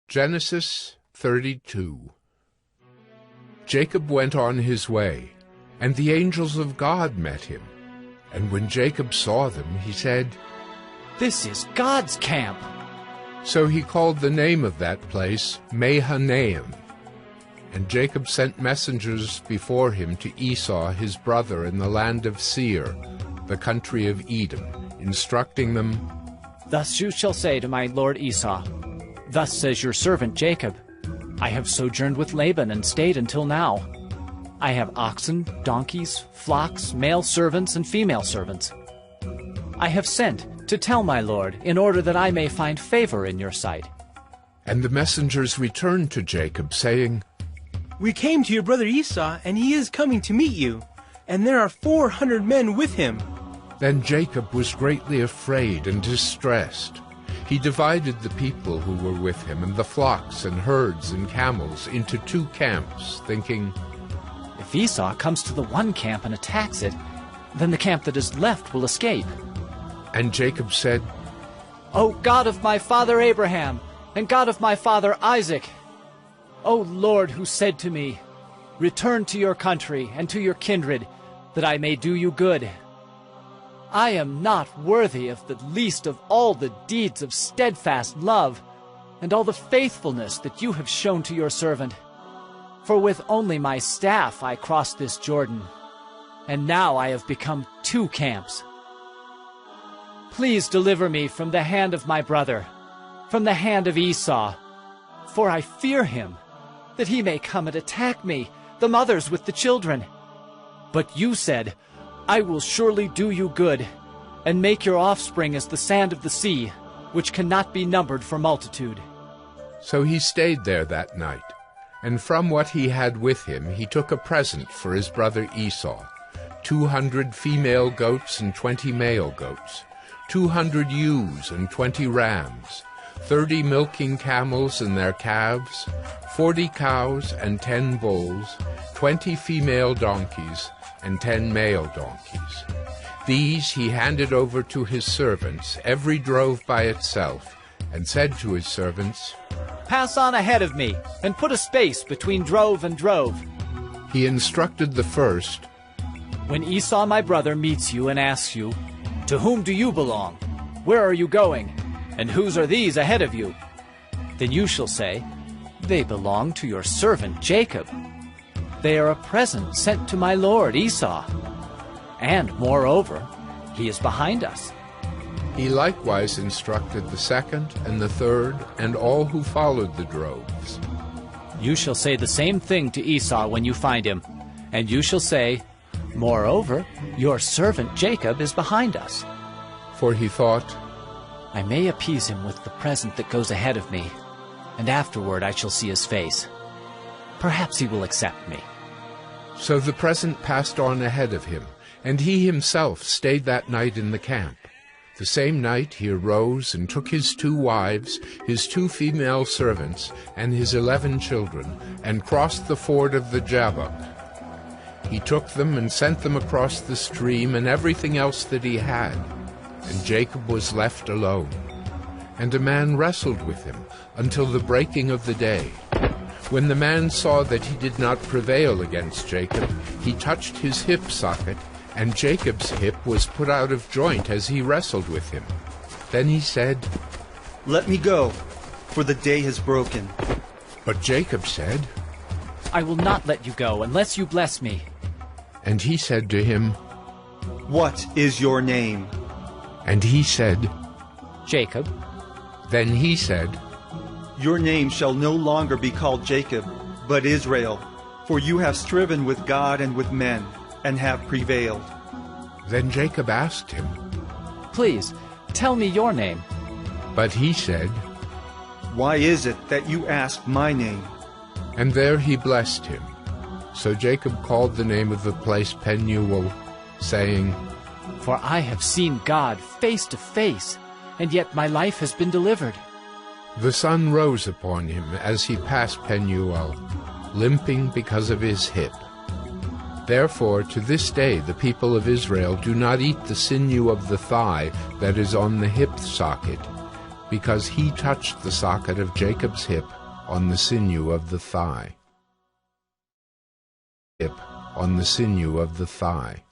Genesis 32. Jacob went on his way, and the angels of God met him. And when Jacob saw them, he said, "This is God's camp." So he called the name of that place Mahanaim. And Jacob sent messengers before him to Esau his brother in the land of Seir, the country of Edom, instructing them, "Thus you shall say to my lord Esau, Thus says your servant Jacob, I have sojourned with Laban and stayed until now. I have oxen, donkeys, flocks, male servants and female servants. I have sent to tell my lord, in order that I may find favor in your sight." And the messengers returned to Jacob, saying, "We came to your brother Esau, and he is coming to meet you, and there are 400 men with him." Then Jacob was greatly afraid and distressed. He divided the people who were with him and the flocks and herds and camels into 2 camps, thinking, If Esau comes to the one camp and attacks it, then the camp that is left will escape. And Jacob said, O God of my father Abraham, and God of my father Isaac, O Lord, who said to me, Return to your country and to your kindred, that I may do you good. I am not worthy of the least of all the deeds of steadfast love, and all the faithfulness that you have shown to your servant. For with only my staff I crossed this Jordan, and now I have become 2 camps. Please deliver me from the hand of my brother, from the hand of Esau, for I fear him, that he may come and attack me, the mothers with the children. But you said, I will surely do you good, and make your offspring as the sand of the sea, which cannot be numbered for multitude." So he stayed there that night, and from what he had with him he took a present for his brother Esau, 200 female goats and 20 male goats, 200 ewes and 20 rams, 30 milking camels and their calves, 40 cows and 10 bulls, 20 female donkeys, and 10 male donkeys. These he handed over to his servants, every drove by itself, and said to his servants, Pass on ahead of me, and put a space between drove and drove. He instructed the first, When Esau my brother meets you and asks you, To whom do you belong? Where are you going? And whose are these ahead of you? Then you shall say, They belong to your servant Jacob. They are a present sent to my lord Esau. And, moreover, he is behind us. He likewise instructed the second and the third and all who followed the droves. You shall say the same thing to Esau when you find him, and you shall say, Moreover, your servant Jacob is behind us. For he thought, I may appease him with the present that goes ahead of me, and afterward I shall see his face. Perhaps he will accept me. So the present passed on ahead of him, and he himself stayed that night in the camp. The same night he arose and took his 2 wives, his 2 female servants, and his 11 children, and crossed the ford of the Jabbok. He took them and sent them across the stream and everything else that he had, and Jacob was left alone. And a man wrestled with him until the breaking of the day. When the man saw that he did not prevail against Jacob, he touched his hip socket, and Jacob's hip was put out of joint as he wrestled with him. Then he said, Let me go, for the day has broken. But Jacob said, I will not let you go unless you bless me. And he said to him, What is your name? And he said, Jacob. Then he said, Your name shall no longer be called Jacob, but Israel, for you have striven with God and with men, and have prevailed. Then Jacob asked him, Please, tell me your name. But he said, Why is it that you ask my name? And there he blessed him. So Jacob called the name of the place Penuel, saying, For I have seen God face to face, and yet my life has been delivered. The sun rose upon him as he passed Penuel, limping because of his hip. Therefore, to this day the people of Israel do not eat the sinew of the thigh that is on the hip socket, because he touched the socket of Jacob's hip on the sinew of the thigh. On the sinew of the thigh.